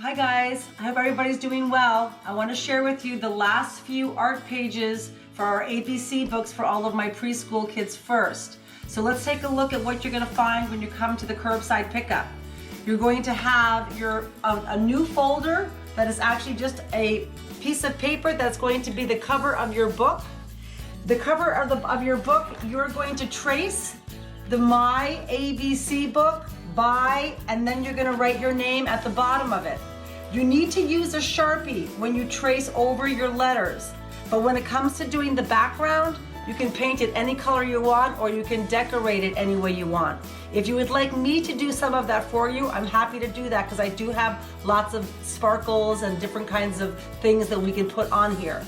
Hi guys, I hope everybody's doing well. I want to share with you the last few art pages for our ABC books for all of my preschool kids first. So let's take a look at what you're going to find when you come to the curbside pickup. You're going to have a new folder that is actually just a piece of paper that's going to be the cover of your book. The cover of your book, you're going to trace the My ABC book by, and then you're going to write your name at the bottom of it. You need to use a Sharpie when you trace over your letters, but when it comes to doing the background, you can paint it any color you want, or you can decorate it any way you want. If you would like me to do some of that for you, I'm happy to do that because I do have lots of sparkles and different kinds of things that we can put on here.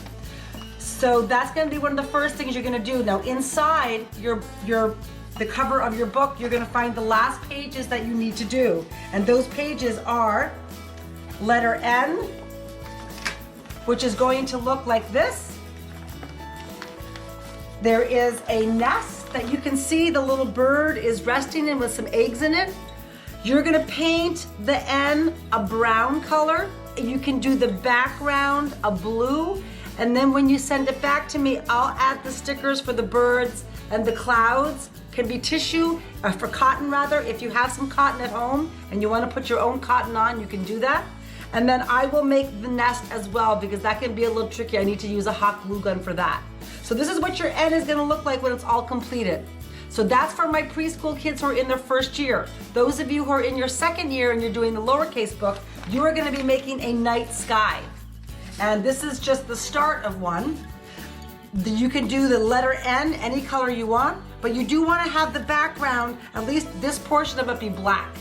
So that's going to be one of the first things you're going to do. Now inside the cover of your book, you're going to find the last pages that you need to do. And those pages are letter N, which is going to look like this. There is a nest that you can see the little bird is resting in with some eggs in it. You're going to paint the N a brown color. You can do the background a blue. And then when you send it back to me, I'll add the stickers for the birds and the clouds. Can be tissue, for cotton rather. If you have some cotton at home and you want to put your own cotton on, you can do that. And then I will make the nest as well because that can be a little tricky. I need to use a hot glue gun for that. So this is what your N is going to look like when it's all completed. So that's for my preschool kids who are in their first year. Those of you who are in your second year and you're doing the lowercase book, you are going to be making a night sky. And this is just the start of one. You can do the letter N any color you want, but you do want to have the background, at least this portion of it, be black.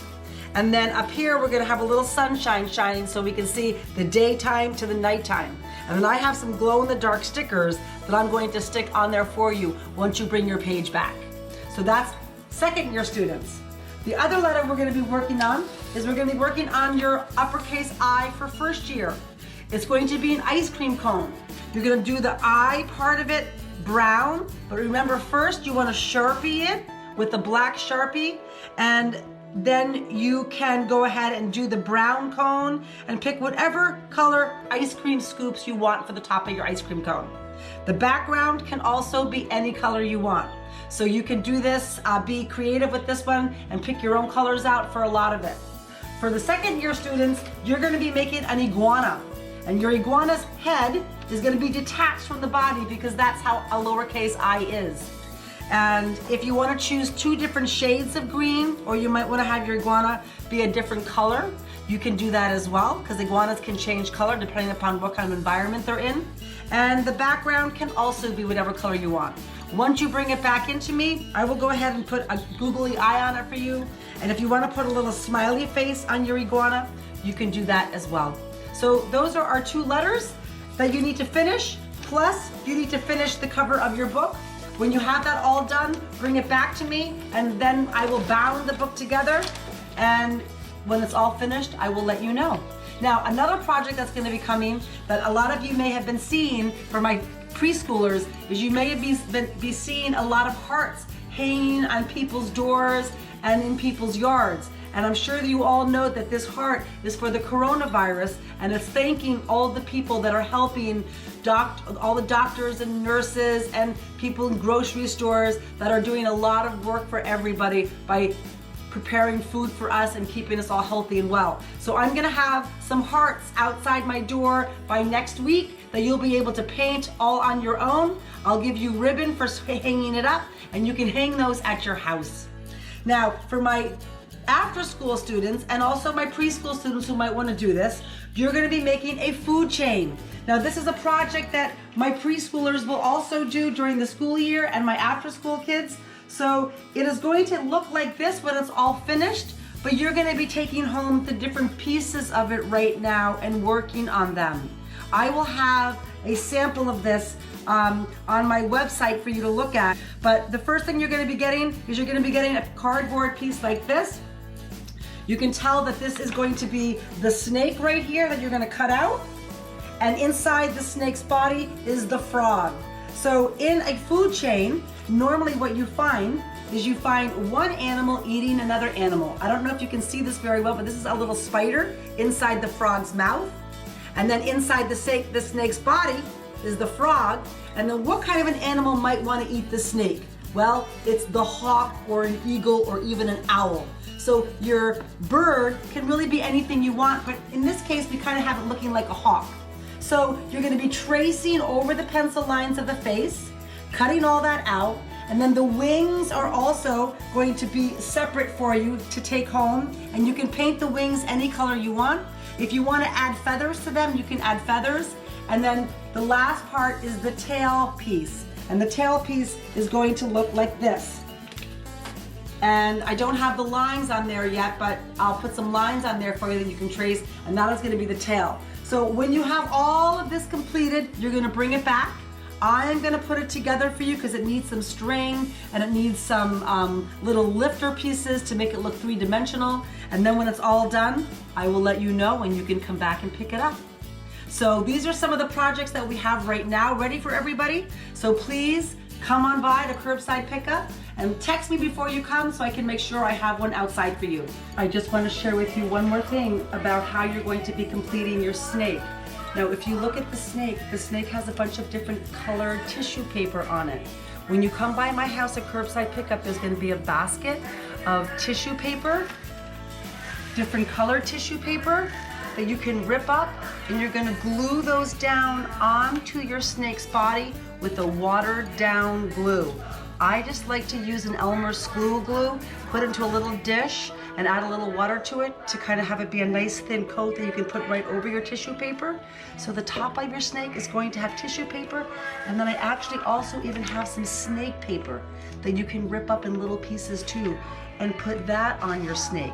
And then up here we're going to have a little sunshine shining so we can see the daytime to the nighttime. And then I have some glow-in-the-dark stickers that I'm going to stick on there for you once you bring your page back. So that's second year students. The other letter we're going to be working on is we're going to be working on your uppercase I for first year. It's going to be an ice cream cone. You're going to do the I part of it brown, but remember first you want to Sharpie it with the black Sharpie, and then you can go ahead and do the brown cone and pick whatever color ice cream scoops you want for the top of your ice cream cone. The background can also be any color you want. So you can do this, be creative with this one and pick your own colors out for a lot of it. For the second year students, you're going to be making an iguana. And your iguana's head is going to be detached from the body because that's how a lowercase I is. And if you want to choose two different shades of green, or you might want to have your iguana be a different color, you can do that as well because iguanas can change color depending upon what kind of environment they're in. And the background can also be whatever color you want. Once you bring it back into me, I will go ahead and put a googly eye on it for you. And if you want to put a little smiley face on your iguana, you can do that as well. So those are our two letters that you need to finish, plus you need to finish the cover of your book. When you have that all done, bring it back to me, and then I will bound the book together, and when it's all finished, I will let you know. Now, another project that's going to be coming that a lot of you may have been seeing for my preschoolers is you may be seeing a lot of hearts hanging on people's doors and in people's yards. And I'm sure that you all know that this heart is for the coronavirus, and it's thanking all the people that are helping, all the doctors and nurses and people in grocery stores that are doing a lot of work for everybody by preparing food for us and keeping us all healthy and well. So I'm gonna have some hearts outside my door by next week that you'll be able to paint all on your own. I'll give you ribbon for hanging it up, and you can hang those at your house. Now, for my after school students and also my preschool students who might want to do this, you're going to be making a food chain. Now this is a project that my preschoolers will also do during the school year and my after school kids. So it is going to look like this when it's all finished, but you're going to be taking home the different pieces of it right now and working on them. I will have a sample of this on my website for you to look at, but the first thing you're going to be getting is you're going to be getting a cardboard piece like this. You can tell that this is going to be the snake right here that you're going to cut out, and inside the snake's body is the frog. So in a food chain, normally what you find is you find one animal eating another animal. I don't know if you can see this very well, but this is a little spider inside the frog's mouth. And then inside the snake's body is the frog. And then what kind of an animal might want to eat the snake? Well, it's the hawk or an eagle or even an owl. So your bird can really be anything you want, but in this case, we kind of have it looking like a hawk. So you're going to be tracing over the pencil lines of the face, cutting all that out, and then the wings are also going to be separate for you to take home, and you can paint the wings any color you want. If you want to add feathers to them, you can add feathers. And then the last part is the tail piece. And the tail piece is going to look like this. And I don't have the lines on there yet, but I'll put some lines on there for you that you can trace, and that is going to be the tail. So when you have all of this completed, you're going to bring it back. I am going to put it together for you because it needs some string and it needs some little lifter pieces to make it look three-dimensional. And then when it's all done, I will let you know and you can come back and pick it up. So these are some of the projects that we have right now ready for everybody. So please come on by to Curbside Pickup and text me before you come so I can make sure I have one outside for you. I just want to share with you one more thing about how you're going to be completing your snake. Now, if you look at the snake has a bunch of different colored tissue paper on it. When you come by my house at Curbside Pickup, there's going to be a basket of tissue paper, different colored tissue paper that you can rip up, and you're going to glue those down onto your snake's body with a watered down glue. I just like to use an Elmer's glue, put it into a little dish and add a little water to it to kind of have it be a nice thin coat that you can put right over your tissue paper. So the top of your snake is going to have tissue paper, and then I actually also even have some snake paper that you can rip up in little pieces too and put that on your snake.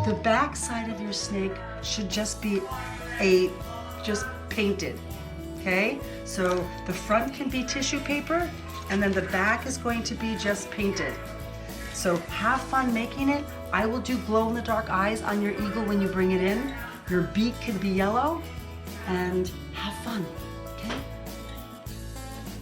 The back side of your snake should just be just painted, okay? So the front can be tissue paper, and then the back is going to be just painted. So have fun making it. I will do glow-in-the-dark eyes on your eagle when you bring it in. Your beak can be yellow, and have fun.